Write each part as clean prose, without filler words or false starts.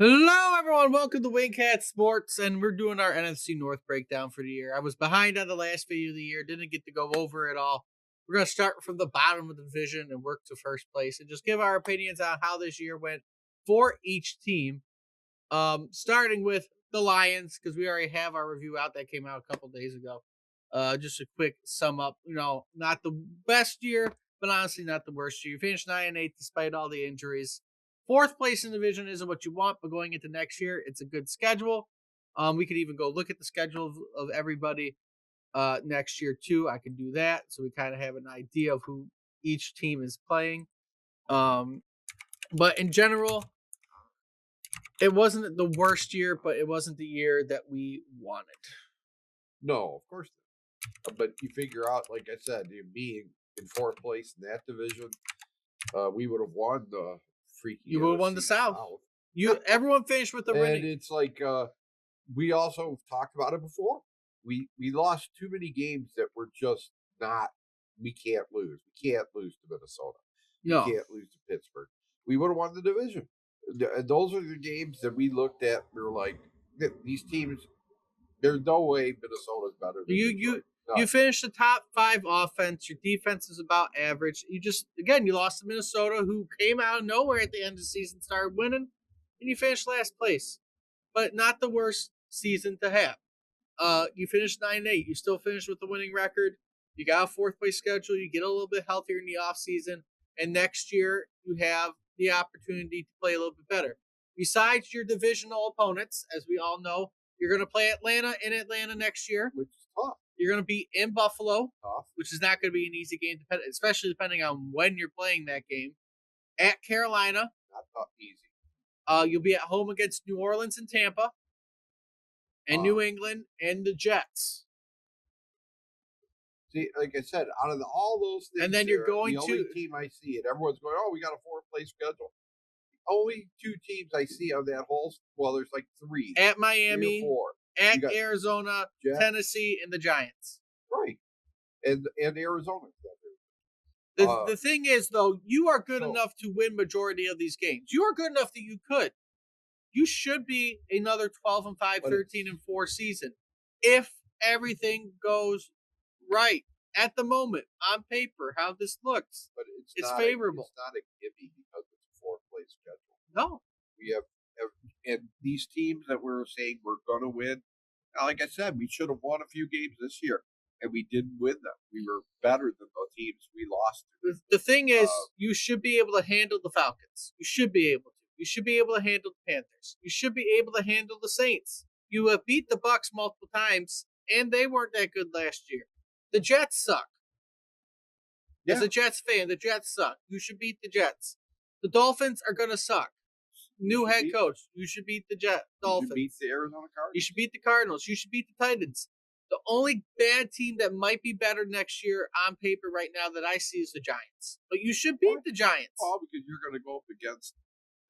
Hello, everyone. Welcome to Wingcat Sports, and we're doing our NFC North breakdown for the year. I was behind on the last video of the year, didn't get to go over it all. We're going to start from the bottom of the division and work to first place and just give our opinions on how this year went for each team. Starting with the Lions, because we already have our review out that came out a couple days ago. Just a quick sum up. Not the best year, but honestly not the worst year. You finished 9-8 despite all the injuries. Fourth place in the division isn't what you want, but going into next year, it's a good schedule. We could even go look at the schedule of everybody next year too. I can do that, so we kind of have an idea of who each team is playing. But in general, it wasn't the worst year, but it wasn't the year that we wanted. No, of course not. But you figure out, like I said, being in fourth place in that division, we would have won the freaking. You would have won the South. Everyone finished with the winning. And it's like we also talked about it before. We lost too many games that were just not. We can't lose. We can't lose to Minnesota. No. We can't lose to Pittsburgh. We would have won the division. Those are the games that we looked at. We were like, these teams. There's no way Minnesota's better than you finished the top 5 offense. Your defense is about average. You lost to Minnesota, who came out of nowhere at the end of the season, started winning, and you finished last place. But not the worst season to have. You finished 9-8. You still finished with the winning record. You got a fourth place schedule. You get a little bit healthier in the offseason. And next year, you have the opportunity to play a little bit better. Besides your divisional opponents, as we all know, you're going to play Atlanta in Atlanta next year. Which is tough. You're going to be in Buffalo, tough. Which is not going to be an easy game, especially depending on when you're playing that game. At Carolina. Not tough, easy. You'll be at home against New Orleans and Tampa. And New England and the Jets. See, like I said, out of all those things, and then you're going the only team I see, and everyone's going, "Oh, we got a fourth-place schedule." The only 2 teams I see on that whole, well, there's like 3 at Miami, 3 or 4. At Arizona, Jets, Tennessee, and the Giants. Right, and Arizona. The thing is, though, you are good enough to win majority of these games. You are good enough that you could. You should be another 12-5, 13-4 season if everything goes right at the moment on paper. How this looks, but it's favorable. It's not a gimme because it's a fourth place schedule. No, we have and these teams that we're saying we're going to win. Like I said, we should have won a few games this year, and we didn't win them. We were better than the teams we lost to. The thing is, you should be able to handle the Falcons. You should be able to. You should be able to handle the Panthers. You should be able to handle the Saints. You have beat the Bucs multiple times, and they weren't that good last year. The Jets suck. Yeah. As a Jets fan, the Jets suck. You should beat the Jets. The Dolphins are going to suck. New head coach. You should beat the Dolphins. You should beat the Arizona Cardinals. You should beat the Cardinals. You should beat the Titans. The only bad team that might be better next year on paper right now that I see is the Giants. But you should beat the Giants. Well, because you're going to go up against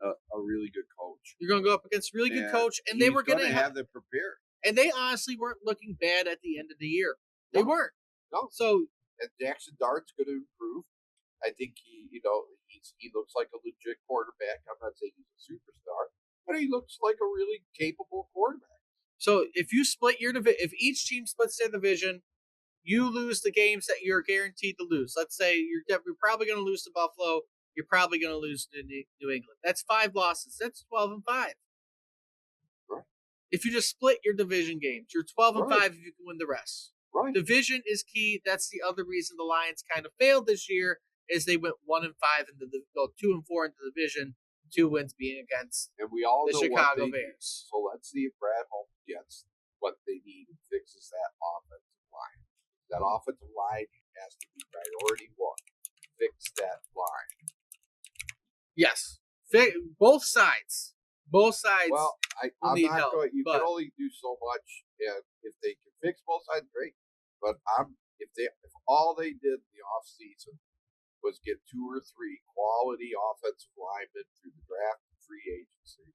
a really good coach. You're going to go up against a really good coach, and they were going to have them prepared. And they honestly weren't looking bad at the end of the year. They weren't. No. So, and Jackson Dart's going to improve. I think he looks like a legit quarterback. I'm not saying he's a superstar, but he looks like a really capable quarterback. So if you split your division, if each team splits their division, you lose the games that you're guaranteed to lose. Let's say you're probably going to lose to Buffalo. You're probably going to lose to New England. That's 5 losses. That's 12-5. Right. If you just split your division games, you're 12-5 if you can win the rest. Right. Division is key. That's the other reason the Lions kind of failed this year is they went 1-5 into 2-4 into the division, 2 wins being against and we all the know Chicago what Bears. So let's see if Brad Holmes gets what they need and fixes that offensive line. That offensive line has to be priority 1. Fix that line. Yes. Both sides. Both sides. Well, I'm need not help, going. You can only do so much, and if they can fix both sides, great. But if all they did in the off season was get 2 or 3 quality offensive linemen through the draft and free agency,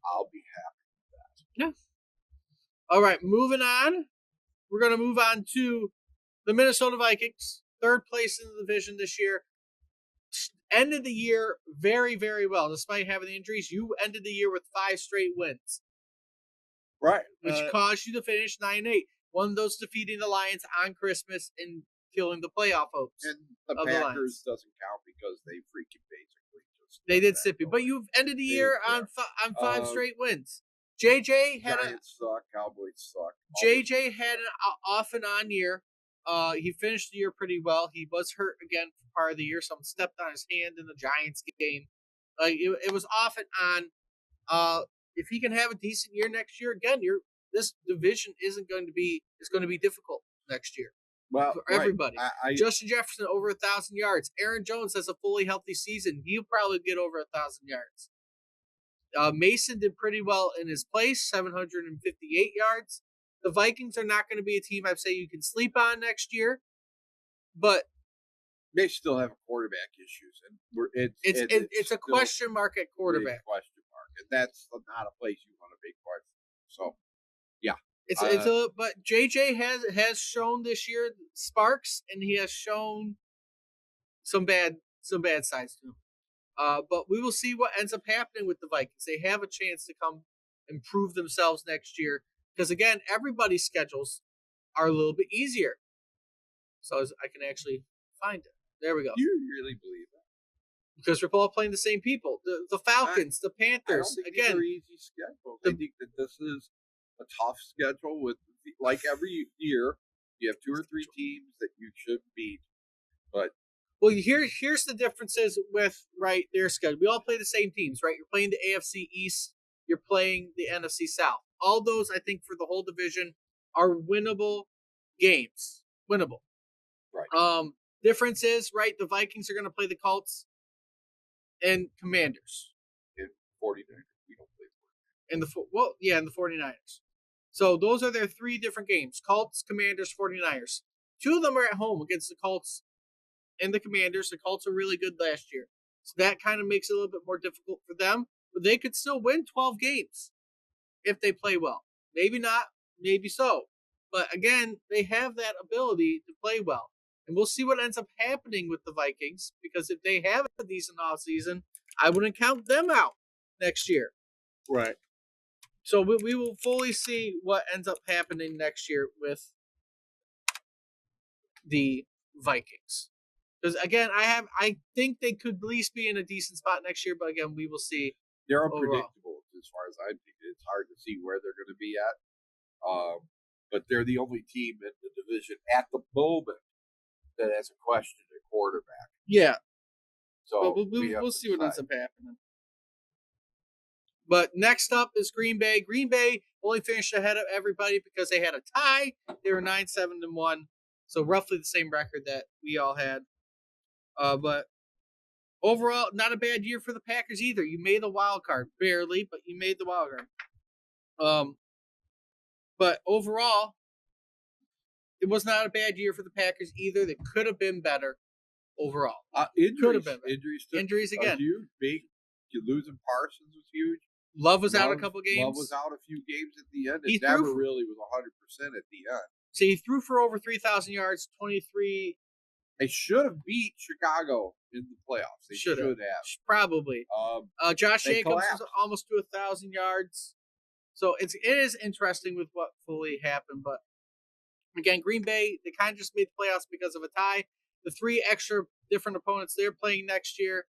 I'll be happy with that. Yeah. All right, moving on. We're going to move on to the Minnesota Vikings, 3rd place in the division this year. ended the year very, very well. Despite having the injuries, you ended the year with 5 straight wins, Right. which caused you to finish 9-8. One of those defeating the Lions on Christmas and killing the playoff hopes And the of the Packers Lions. doesn't count because they freaking basically just They let did that sippy, go. but you've ended the They year didn't on care. 5 straight wins. JJ had Giants suck. Cowboys suck. JJ had an off and on year. He finished the year pretty well. He was hurt again for part of the year. Someone stepped on his hand in the Giants game. It was off and on. If he can have a decent year next year, again, this division isn't going to be is going to be difficult next year Well, for right. everybody. Justin Jefferson over 1,000 yards. Aaron Jones has a fully healthy season. He'll probably get over 1,000 yards. Mason did pretty well in his place, 758 yards. The Vikings are not going to be a team I'd say you can sleep on next year, but they still have quarterback issues, and it's a question mark at quarterback. Question mark, and that's not a place you want to be question. So, yeah, but JJ has shown this year sparks, and he has shown some bad sides to him. But we will see what ends up happening with the Vikings. They have a chance to come improve themselves next year because, again, everybody's schedules are a little bit easier. So I can actually find it. There we go. Do you really believe that? Because we're all playing the same people. The Falcons, the Panthers. Again, easy schedules. I think that this is a tough schedule with, like every year, you have 2 or 3 teams that you should beat. But here's the differences with their schedule. We all play the same teams, right? You're playing the AFC East, you're playing the NFC South. All those, I think, for the whole division are winnable games. Winnable. Right. Difference is, the Vikings are going to play the Colts and Commanders. In 49ers, we don't play 49ers. In the 49ers. So those are their 3 different games. Colts, Commanders, 49ers. 2 of them are at home against the Colts and the Commanders. The Colts were really good last year. So that kind of makes it a little bit more difficult for them. But they could still win 12 games if they play well. Maybe not, maybe so. But again, they have that ability to play well. And we'll see what ends up happening with the Vikings, because if they have a decent offseason, I wouldn't count them out next year. Right. So we will fully see what ends up happening next year with the Vikings. Because again, I think they could at least be in a decent spot next year, but again, we will see. They're unpredictable as far as I'm thinking. It's hard to see where they're going to be at. But they're the only team in the division at the moment that has a question at quarterback. Yeah. So we'll see what ends up happening. But next up is Green Bay. Green Bay only finished ahead of everybody because they had a tie. They were 9-7-1, so roughly the same record that we all had. But overall, not a bad year for the Packers either. You made the wild card, barely, but you made the wild card. But overall, it was not a bad year for the Packers either. They could have been better overall. Injuries again. Huge. Losing Parsons was huge. Love was out a couple games. Love was out a few games at the end. It never really was 100% at the end. So he threw for over 3,000 yards, 23. They should have beat Chicago in the playoffs. They should have. Probably. Josh Jacobs was almost to 1,000 yards. So it is interesting with what fully happened. But again, Green Bay, they kind of just made the playoffs because of a tie. The 3 extra different opponents they're playing next year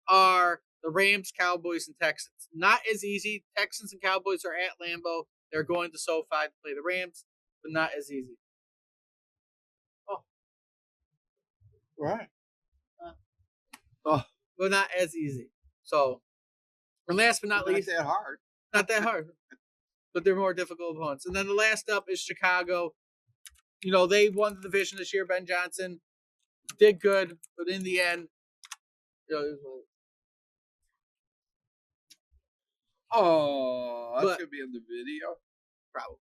are the Rams, Cowboys, and Texans. Not as easy. Texans and Cowboys are at Lambeau. They're going to SoFi to play the Rams, but not as easy. Oh. Right. But not as easy. So, and last but not least. Not that hard. Not that hard. But they're more difficult opponents. And then the last up is Chicago. They won the division this year. Ben Johnson did good, but in the end, oh, that's going to be in the video? Probably.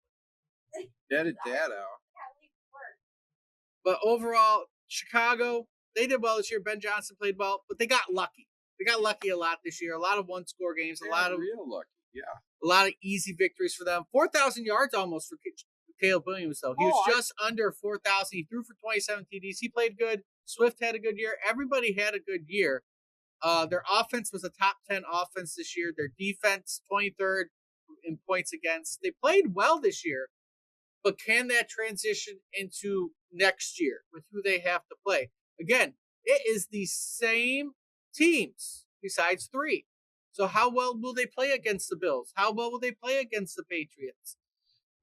Edit that out. But overall, Chicago, they did well this year. Ben Johnson played well, but they got lucky. They got lucky a lot this year. A lot of one-score games. A lot of real lucky, yeah. A lot of easy victories for them. 4,000 yards almost for Caleb Williams, though. He was just under 4,000. He threw for 27 TDs. He played good. Swift had a good year. Everybody had a good year. Their offense was a top 10 offense this year. Their defense, 23rd in points against. They played well this year, but can that transition into next year with who they have to play? Again, it is the same teams besides three. So how well will they play against the Bills? How well will they play against the Patriots?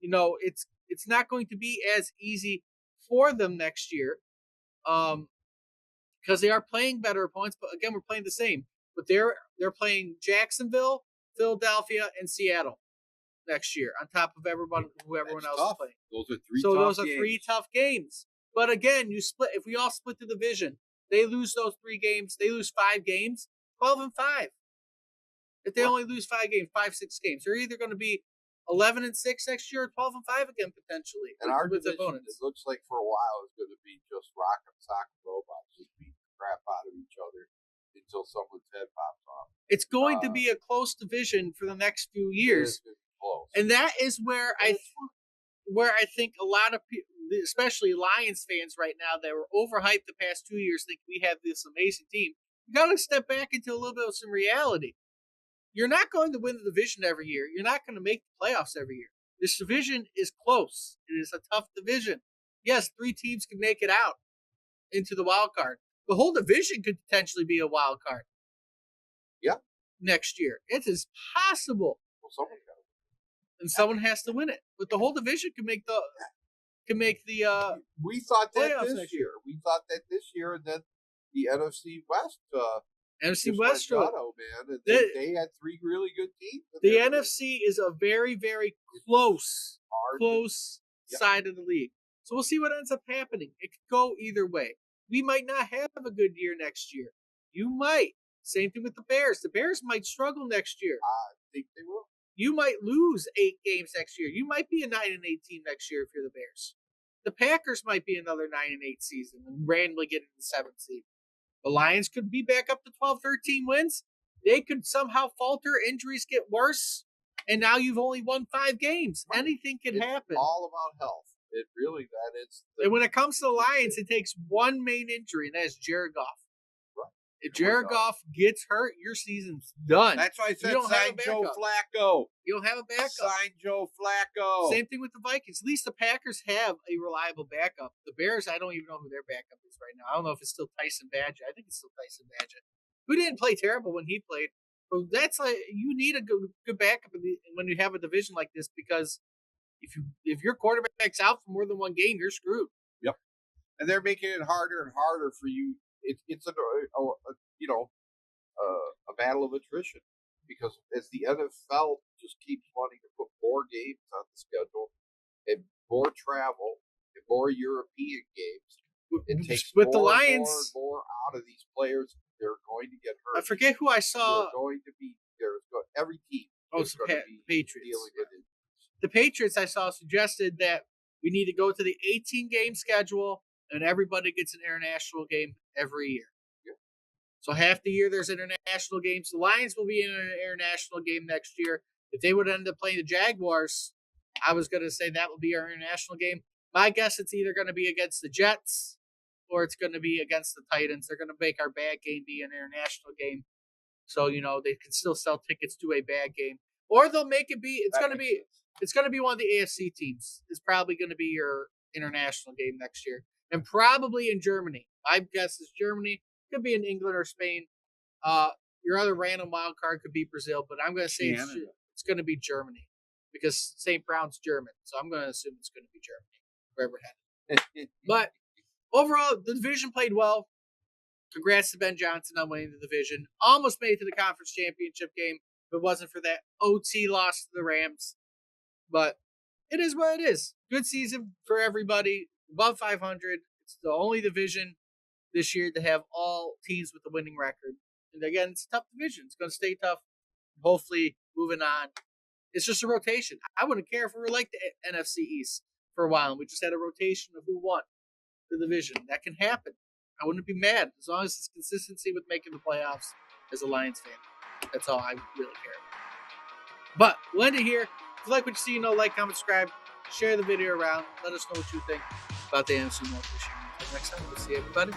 It's not going to be as easy for them next year, because they are playing better opponents. But again, we're playing the same. But they're playing Jacksonville, Philadelphia, and Seattle next year on top of everyone else tough. is playing. Those are three. So tough those are games. three tough games. But again, you split. If we all split the division, they lose those 3 games. They lose 5 games. 12-5. If they only lose 5 games, 5-6 games, they're either going to be 11-6 next year or 12-5 again potentially. And our with division, opponents. it looks like for a while is going to be just rock and sock robots just beating the crap out of each other until someone's head pops off. It's going to be a close division for the next few years, close. And that is where I think a lot of people, especially Lions fans right now, that were overhyped the past 2 years, think we have this amazing team. You got to step back into a little bit of some reality. You're not going to win the division every year. You're not going to make the playoffs every year. This division is close. It is a tough division. Yes, 3 teams can make it out into the wild card. The whole division could potentially be a wild card. Yeah. Next year. It is possible. Well, someone got it. And someone has to win it. But the whole division can make the we thought that playoffs this next year. We thought that this year, and then the NFC West NFC just West. went ghetto, man. And they had 3 really good teams. The NFC is a very, very close side of the league. So we'll see what ends up happening. It could go either way. We might not have a good year next year. You might. Same thing with the Bears. The Bears might struggle next year. I think they will. You might lose 8 games next year. You might be a 9-8 team next year if you're the Bears. The Packers might be another 9-8 season and randomly get into the 7th seed. The Lions could be back up to 12-13 wins. They could somehow falter. Injuries get worse. And now you've only won 5 games. Right. Anything can happen. It's all about health. It really, that is. And when it comes to the Lions, it takes one main injury, and that's Jared Goff. Right. If Jared Goff gets hurt, your season's done. That's why I said sign Joe Flacco. You don't have a backup. Sign Joe Flacco. Same thing with the Vikings. At least the Packers have a reliable backup. The Bears, I don't even know who their backup is right now. I don't know if it's still Tyson Badgett. I think it's still Tyson Badgett, who didn't play terrible when he played. But that's like, you need a good backup when you have a division like this, because if your quarterback's out for more than 1 game, you're screwed. Yep. And they're making it harder and harder for you. It's a battle of attrition, because as the NFL just keeps wanting to put more games on the schedule and more travel and more European games, it takes with more, the Lions, more out of these players. They're going to get hurt. I forget who I saw. Every team. It's the Patriots. Dealing with it. The Patriots, I saw, suggested that we need to go to the 18-game schedule and everybody gets an international game every year. Yeah. So half the year there's international games. The Lions will be in an international game next year. If they would end up playing the Jaguars, I was going to say that will be our international game. My guess, it's either going to be against the Jets or it's going to be against the Titans. They're going to make our bad game be an international game. So, they can still sell tickets to a bad game. Or they'll make it be, it's going to be one of the AFC teams. It's probably going to be your international game next year. And probably in Germany. My guess is Germany. Could be in England or Spain. Your other random wild card could be Brazil, but I'm going to say it's going to be Germany, because St. Brown's German. So I'm going to assume it's going to be Germany, wherever it had. But overall, the division played well. Congrats to Ben Johnson on winning the division. Almost made it to the conference championship game. If it wasn't for that OT loss to the Rams. But it is what it is. Good season for everybody. Above 500. It's the only division this year to have all teams with a winning record. And again, it's a tough division. It's going to stay tough. Hopefully, moving on. It's just a rotation. I wouldn't care if we were like the NFC East for a while and we just had a rotation of who won the division. That can happen. I wouldn't be mad as long as it's consistency with making the playoffs as a Lions fan. That's all I really care about. But we'll end it here. If you like what you see, like, comment, subscribe, share the video around. Let us know what you think about the NFC North this year. Until next time, we'll see everybody.